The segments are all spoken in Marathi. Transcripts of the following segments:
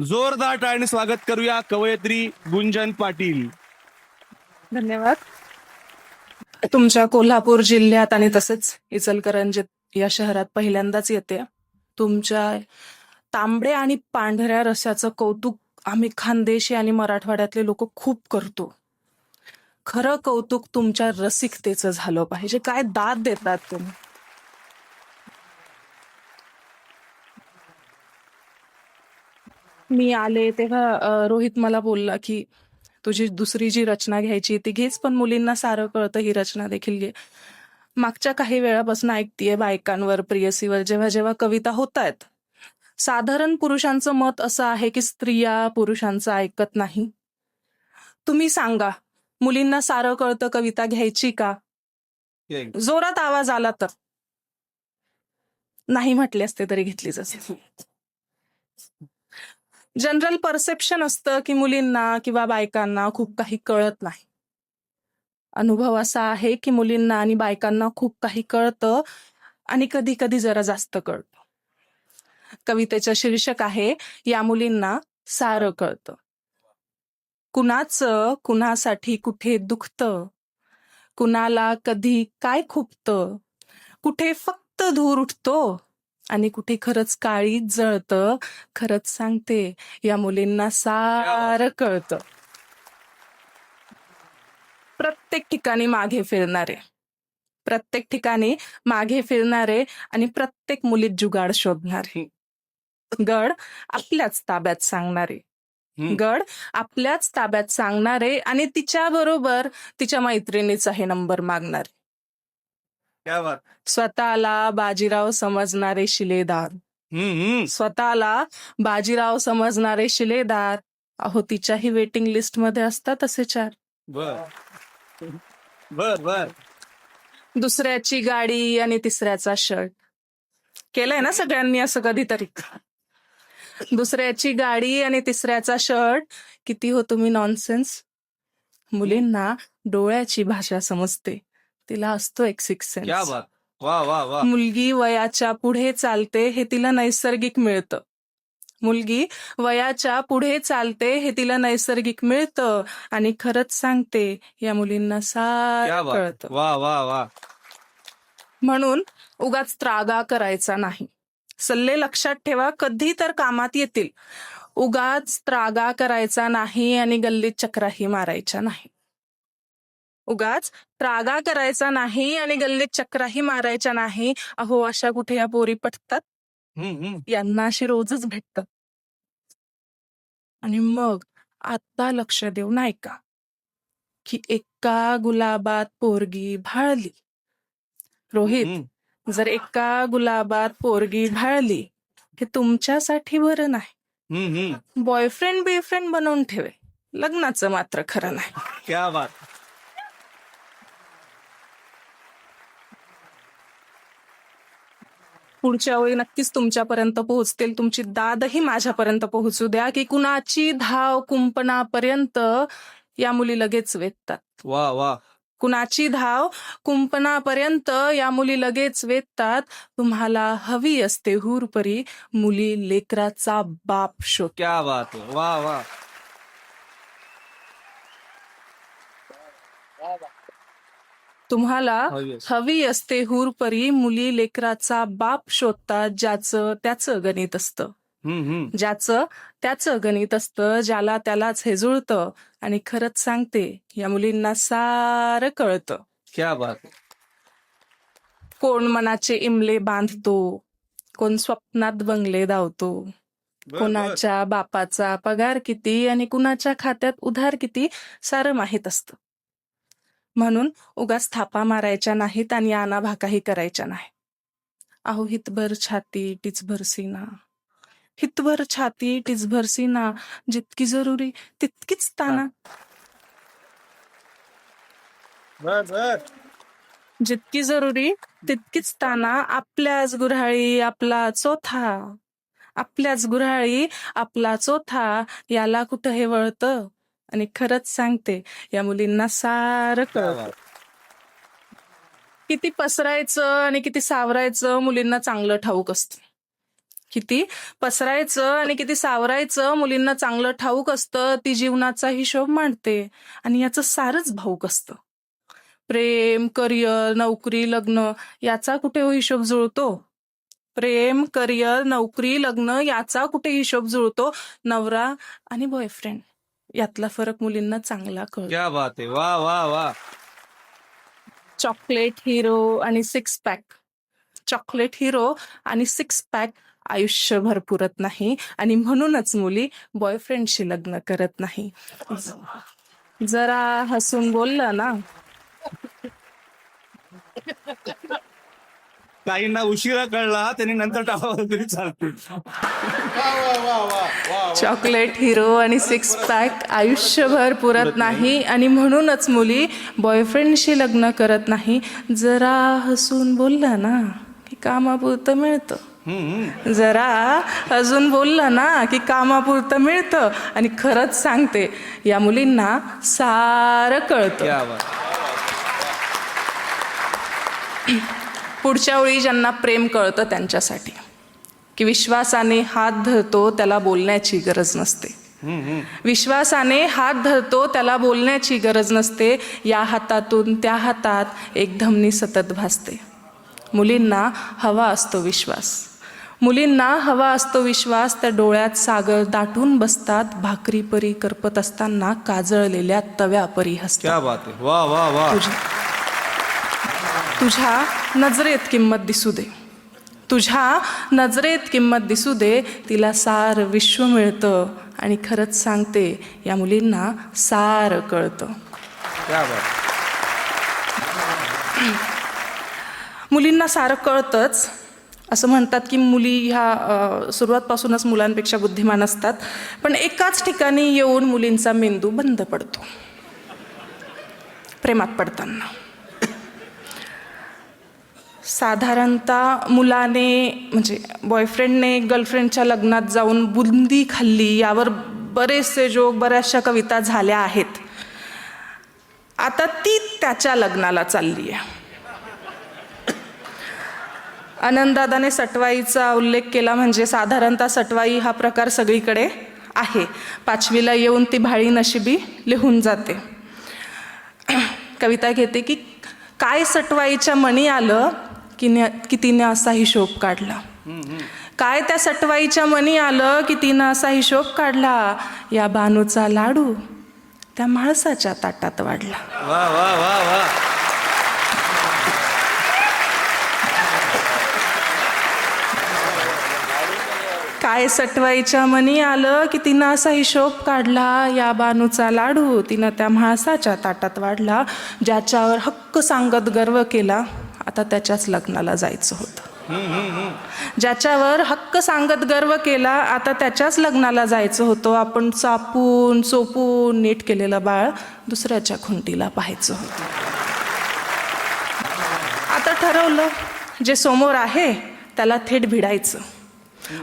जोरदार टाळ्याने स्वागत करूया कवयित्री गुंजन पाटील. धन्यवाद. तुमच्या कोल्हापूर जिल्ह्यात आणि तसेच इचलकरंजीत या शहरात पहिल्यांदाच येते. तुमच्या तांबड्या आणि पांढऱ्या रस्याचं कौतुक आम्ही खानदेशी आणि मराठवाड्यातले लोक खूप करतो. खरं कौतुक तुमच्या रसिकतेचं झालं पाहिजे. काय दाद देतात तुम्ही. मी आले तेव्हा रोहित मला बोलला की तुझी दुसरी जी रचना घ्यायची ती घेच, पण मुलींना सारं कळतं ही रचना देखील घे. मागच्या काही वेळापासून ऐकतीये बायकांवर, प्रेयसीवर जेव्हा जेव्हा कविता होत आहेत, साधारण पुरुषांचं मत असं आहे की स्त्रिया पुरुषांचं ऐकत नाही. तुम्ही सांगा, मुलींना सारं कळतं कविता घ्यायची का? जोरात आवाज आला तर. नाही म्हटले असते तरी घेतलीच असते. जनरल परसेप्शन असतं की मुलींना किंवा बायकांना खूप काही कळत नाही. अनुभव असा आहे की मुलींना आणि बायकांना खूप काही कळतं आणि कधी कधी जरा जास्त कळतं. कवितेचं शीर्षक आहे या मुलींना सारं कळतं. कुणाचं कुणासाठी कुठे दुखतं, कुणाला कधी काय खुपतं, कुठे फक्त धूर उठतो आणि कुठे खरंच काळीच जळतं. खरंच सांगते या मुलींना सारं कळतं. प्रत्येक ठिकाणी मागे फिरणारे, प्रत्येक ठिकाणी मागे फिरणारे आणि प्रत्येक मुलीत जुगाड शोधणारे, गड आपल्याच ताब्यात सांगणारे, गड आपल्याच ताब्यात सांगणारे आणि तिच्या बरोबर तिच्या मैत्रिणीचा हे नंबर मागणारे, स्वतःला बाजीराव समजणारे शिलेदार, स्वतःला बाजीराव समजणारे शिलेदार. अहो तिच्याही वेटिंग लिस्ट मध्ये असतात असे चार. बर. दुसऱ्याची गाडी आणि तिसऱ्याचा शर्ट. केलंय ना सगळ्यांनी असं कधीतरी. दुसऱ्याची गाडी आणि तिसऱ्याचा शर्ट. किती हो तुम्ही नॉनसेन्स. मुलींना डोळ्याची भाषा समजते, तिला असतो एक सिक्स सेन्स. मुलगी वयाच्या पुढे चालते हे तिला नैसर्गिक मिळतं. मुलगी वयाच्या पुढे चालते हे तिला नैसर्गिक मिळतं आणि खरंच सांगते या मुलींना सारं कळतं. म्हणून उगाच त्रागा करायचा नाही. सल्ले लक्षात ठेवा, कधी तर कामात येतील. उगाच त्रागा करायचा नाही आणि गल्लीत चक्राही मारायच्या नाही. उगाच त्रागा करायचा नाही आणि गल्लीत चक्राही मारायच्या नाही. अहो अशा कुठे या पोरी पटतात. यांना अशी रोजच भेटतात. आणि मग आता लक्ष देऊ नाही का की एका गुलाबात पोरगी भाळली. रोहित, जर एका गुलाबात पोरगी भाळली हे तुमच्यासाठी बरं नाही. बॉयफ्रेंड बेफ्रेंड बनवून ठेवे, लग्नाचं मात्र खरं नाही. क्या बात. पुढच्या वेळी नक्कीच तुमच्यापर्यंत पोहोचतील. तुमची दादही माझ्यापर्यंत पोहोचू द्या की कुणाची धाव कुंपणापर्यंत या मुली लगेच वेधतात. वा. कुणाची धाव कुंपणापर्यंत या मुली लगेच वेधतात. तुम्हाला हवी असते हुरपरी, मुली लेकराचा बाप शोध. क्या बात. वा. तुम्हाला हवी असते हुरपरी, मुली लेकराचा बाप शोधतात. ज्याचं त्याचं गणित असतं, ज्याचं त्याचं गणित असतं, ज्याला त्यालाच हे जुळतं आणि खरंच सांगते या मुलींना सारं कळतं. क्या बात. कोण मनाचे इमले बांधतो, कोण स्वप्नात बंगले धावतो, कोणाच्या बापाचा पगार किती आणि कुणाच्या खात्यात उधार किती सारं माहीत असतं. म्हणून उगाच थापा मारायच्या नाहीत आणि आनाभाकाही करायच्या नाही. अहो हितभर छाती टिचभर सीना, हितभर छाती टिचभर सीना, जितकी जरुरी तितकीच ताना. जितकी जरुरी तितकीच ताना. आपल्याच गुऱ्हाळी आपला चोथा, आपल्याच गुऱ्हाळी आपला चोथा, याला कुठं हे वळतं. आणि खरंच सांगते या मुलींना सारं कळतं. किती पसरायचं आणि किती सावरायचं मुलींना चांगलं ठाऊक असतं. किती पसरायचं आणि किती सावरायचं मुलींना चांगलं ठाऊक असतं. ती जीवनाचा हिशोब मांडते आणि याचं सारच भाऊक असतं. प्रेम, करिअर, नोकरी, लग्न याचा कुठे हिशोब जुळतो? प्रेम, करिअर, नोकरी, लग्न याचा कुठे हिशोब जुळतो? नवरा आणि बॉयफ्रेंड यातला फरक मुलींना चांगला कळतो. क्या बात आहे, वा वा वा. चॉकलेट हिरो आणि सिक्स पॅक. चॉकलेट हिरो आणि सिक्स पॅक आयुष्यभर पुरत नाही आणि म्हणूनच मुली बॉयफ्रेंडशी लग्न करत नाही. जरा हसून बोललं ना. काहींना उशिरा कळला त्यांनी नंतर टाकावं तरी चालते. चॉकलेट हिरो आणि सिक्स पॅक आयुष्यभर पुरत नाही आणि म्हणूनच मुली बॉयफ्रेंडशी लग्न करत नाही. जरा हसून बोललं ना की कामापुरतं मिळतं. जरा अजून बोललं ना की कामापुरतं मिळतं आणि खरंच सांगते या मुलींना सारं कळतं. पुढच्या वेळी ज्यांना प्रेम कळतं त्यांच्यासाठी की विश्वासाने हात धरतो त्याला बोलण्याची गरज नसते. विश्वासाने हात धरतो त्याला बोलण्याची गरज नसते. या हातातून त्या हातात एक धमनी सतत भासते. मुलींना हवा असतो विश्वास. मुलींना हवा असतो विश्वास. त्या डोळ्यात सागर दाटून बसतात. भाकरी परी करपत असताना काजळलेल्या तव्यापरी हसतात. क्या बात आहे, वा वा वा. तुझ्या नजरेत किंमत दिसू दे. तुझ्या नजरेत किंमत दिसू दे. तिला सार विश्व मिळतं आणि खरंच सांगते या मुलींना सार कळतं. क्या बात. मुलींना सारं कळतंच. असं म्हणतात की मुली ह्या सुरुवातपासूनच मुलांपेक्षा बुद्धिमान असतात. पण एकाच ठिकाणी येऊन मुलींचा मेंदू बंद पडतो, प्रेमात पडताना. साधारणतः मुलाने म्हणजे बॉयफ्रेंडने गर्लफ्रेंडच्या लग्नात जाऊन बुंदी खाल्ली यावर बरेचसे जोक, बऱ्याचशा कविता झाल्या आहेत. आता ती त्याच्या लग्नाला चालली आहे. आनंददादाने सटवाईचा उल्लेख केला म्हणजे साधारणतः सटवाई हा प्रकार सगळीकडे आहे. 5वीला येऊन ती भाळी नशिबी लिहून जाते. कविता घेते की काय सटवाईच्या मनी आलं की तिने असा हिशोब काढला. काय त्या सटवाईच्या मनी आलं की तिनं असा हिशोब काढला. या बानूचा लाडू त्या माळसाच्या ताटात वाढला. वा वा वा वा. काय सटवाईच्या मनी आलं की तिनं असा हिशोब काढला. या बानूचा लाडू तिनं त्या म्हाळसाच्या ताटात वाढला. ज्याच्यावर हक्क सांगत गर्व केला आता त्याच्याच लग्नाला जायचं होतं. ज्याच्यावर हक्क सांगत गर्व केला आता त्याच्याच लग्नाला जायचं होतं. आपण चापून चोपून नीट केलेलं बाळ दुसऱ्याच्या खुंटीला पाहायचं होतं. आता ठरवलं जे समोर आहे त्याला थेट भिडायचं.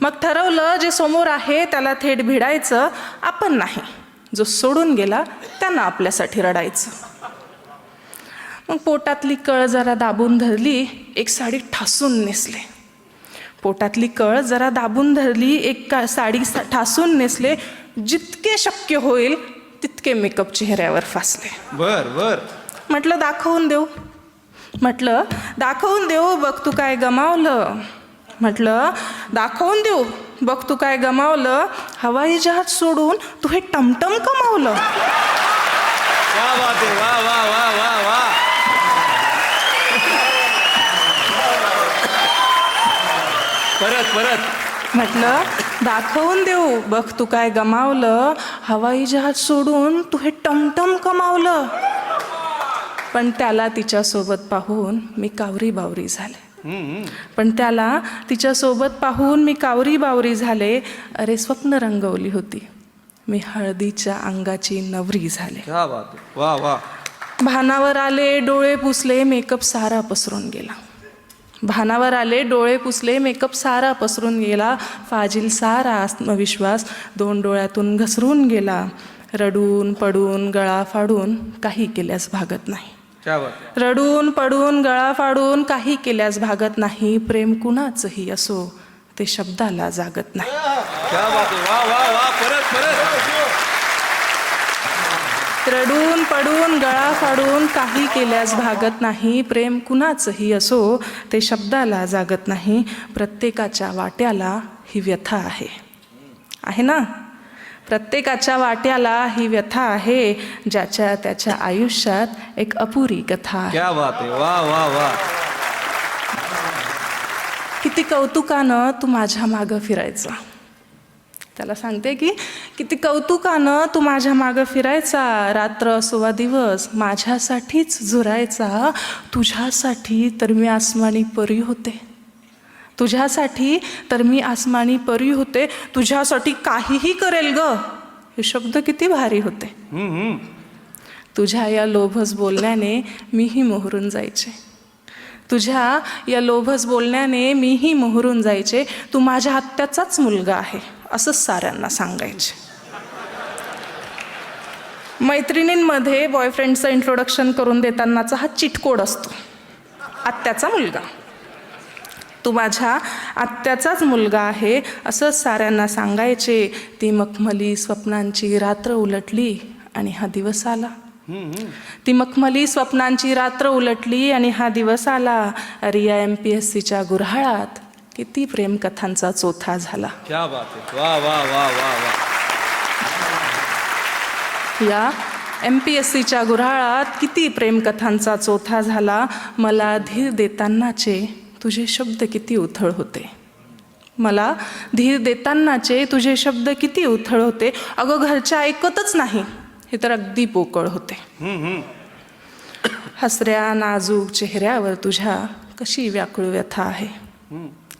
मग ठरवलं जे समोर आहे त्याला थेट भिडायचं. आपण नाही, जो सोडून गेला त्यांना आपल्यासाठी रडायचं. मग पोटातली कळ जरा दाबून धरली, एक साडी ठासून नेसले. पोटातली कळ जरा दाबून धरली, एक साडी ठासून नेसले. जितके शक्य होईल तितके मेकअप चेहऱ्यावर फासले. बर बर. म्हटलं दाखवून देऊ. म्हटलं दाखवून देऊ, बघ तू काय गमावलं. म्हटलं दाखवून देऊ, बघ तू काय गमावलं. हवाई जहाज सोडून तू हे टमटम कमावलं. क्या बात आहे, वा वा वा वा वा. परत परत. म्हटलं दाखवून देऊ, बघ तू काय गमावलं. हवाई जहाज सोडून तू हे टमटम कमावलं. पण त्याला तिच्यासोबत पाहून मी कावरी बावरी झाले. पण त्याला तिच्यासोबत पाहून मी कावरी बावरी झाले. अरे स्वप्न रंगवली होती मी हळदीच्या अंगाची नवरी झाले. क्या बात आहे, वा वा. भानावर आले डोळे पुसले, मेकअप सारा पसरून गेला. भानावर आले डोळे पुसले, मेकअप सारा पसरून गेला. फाजील सारा आत्मविश्वास 2 डोळ्यातून घसरून गेला. रडून पडून गळा फाडून काही केल्यास भागत नाही. रडून पडून गळा फाडून काही केल्यास भागत नाही. प्रेम कुणाचंही असो ते शब्दाला जागत नाही. क्या बात आहे. वा वा वा. परत रडून पडून गळा फाडून काही केल्यास भागत नाही. प्रेम कुणाचंही असो ते शब्दाला जागत नाही. प्रत्येकाच्या वाट्याला ही व्यथा आहे ना. प्रत्येकाच्या वाट्याला ही व्यथा आहे. ज्याच्या त्याच्या आयुष्यात एक अपुरी कथा आहे. क्या बात आहे. वा वा वा. किती कौतुकानं तू माझ्या मागं फिरायचा. त्याला सांगते की किती कौतुकानं तू माझ्या मागं फिरायचा. रात्र असो वा दिवस माझ्यासाठीच झुरायचा. तुझ्यासाठी तर मी आसमानी परी होते. तुझ्यासाठी तर मी आसमानी परी होते. तुझ्यासाठी काहीही करेल ग. हे शब्द किती भारी होते. तुझ्या या लोभस बोलण्याने मीही मोहरून जायचे. तुझ्या या लोभस बोलण्याने मीही मोहरून जायचे. तू माझ्या आत्याचाच मुलगा आहे असंच साऱ्यांना सांगायचे. मैत्रिणींमध्ये बॉयफ्रेंडचं इंट्रोडक्शन करून देतानाचा हा चीट कोड असतो. आत्याचा मुलगा, तू माझ्या आत्याचाच मुलगा आहे असं साऱ्यांना सांगायचे. ती मखमली स्वप्नांची रात्र उलटली आणि हा दिवस आला. ती मखमली स्वप्नांची रात्र उलटली आणि हा दिवस आला. रिया MPSCच्या गुऱ्हाळात किती प्रेम कथांचा चोथा झाला. क्या बात आहे. वा वा वा वा वा. या MPSCच्या गुऱ्हाळात किती प्रेमकथांचा चोथा झाला. मला धीर देतानाचे तुझे शब्द किती उथळ होते. मला धीर देतानाचे तुझे शब्द किती उथळ होते. अगं घरच्या ऐकतच नाही हे तर अगदी पोकळ होते. हसऱ्या नाजूक चेहऱ्यावर तुझ्या कशी व्याकुळ व्यथा आहे.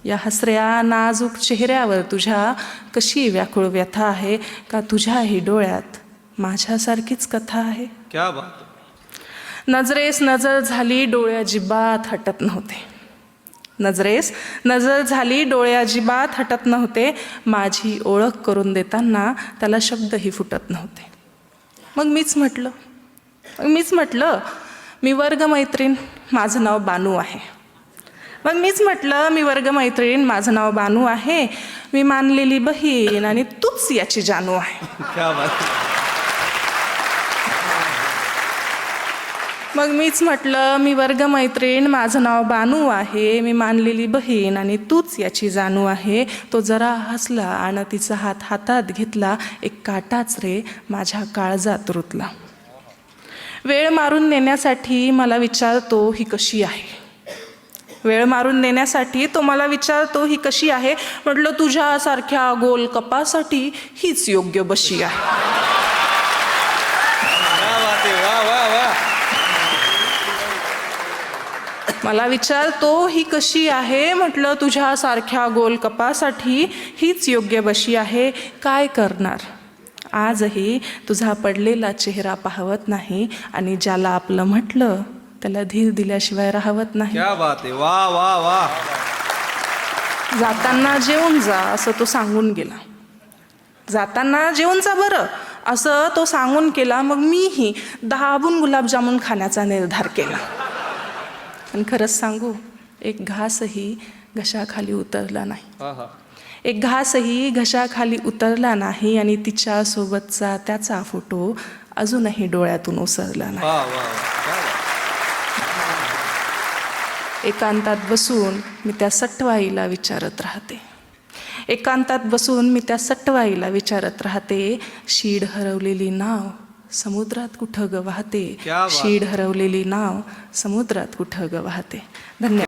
या हसऱ्या नाजूक चेहऱ्यावर तुझ्या कशी व्याकुळ व्यथा आहे. का तुझ्याही डोळ्यात माझ्यासारखीच कथा आहे. क्या बात. नजरेस नजर झाली डोळे अजिबात हटत नव्हते. नजरेस नजर झाली डोळे अजिबात हटत नव्हते. माझी ओळख करून देताना त्याला शब्दही फुटत नव्हते. मग मीच म्हटलं मी वर्गमैत्रीण माझं नाव बानू आहे. मग मीच म्हटलं मी वर्गमैत्रीण माझं नाव बानू आहे. मी मानलेली बहीण आणि तूच याची जानू आहे. क्या बात. मग मीच म्हटलं मी वर्गमैत्रीण माझं नाव बानू आहे. मी मानलेली बहीण आणि तूच याची जानू आहे. तो जरा हसला आणि तिचा हात हातात घेतला. एक काटाच रे माझ्या काळजात रुतला. वेळ मारून नेण्यासाठी मला विचारतो ही कशी आहे. वेळ मारून नेण्यासाठी तो मला विचारतो ही कशी आहे. म्हटलं तुझ्यासारख्या गोल कपासाठी हीच योग्य बशी आहे. क्या बात आहे. वा वा वा. मला विचारतो ही कशी आहे. म्हटलं तुझ्यासारख्या गोल कपासाठी हीच योग्य बशी आहे. काय करणार आजही तुझा पडलेला चेहरा पाहवत नाही आणि ज्याला आपलं म्हटलं त्याला धीर दिल्याशिवाय राहवत नाही. क्या बात आहे. वा वा वा. जाताना जेवून जा असं तो सांगून गेला. जाताना जेवून जा बरं असं तो सांगून गेला. मग मीही दाबून गुलाबजामुन खाण्याचा निर्धार केला. आणि खरंच सांगू एक घासही घशाखाली उतरला नाही. एक घासही घशाखाली उतरला नाही आणि तिच्यासोबतचा त्याचा फोटो अजूनही डोळ्यातून ओसरला नाही. वा वा वा. एकांतात बसून मी त्या सटवाईला विचारत राहते. एकांतात बसून मी त्या सटवाईला विचारत राहते. शीड हरवलेली नाव समुद्रात कुठं ग वाहते. शीड हरवलेली नाव समुद्रात कुठं ग वाहते. धन्यवाद.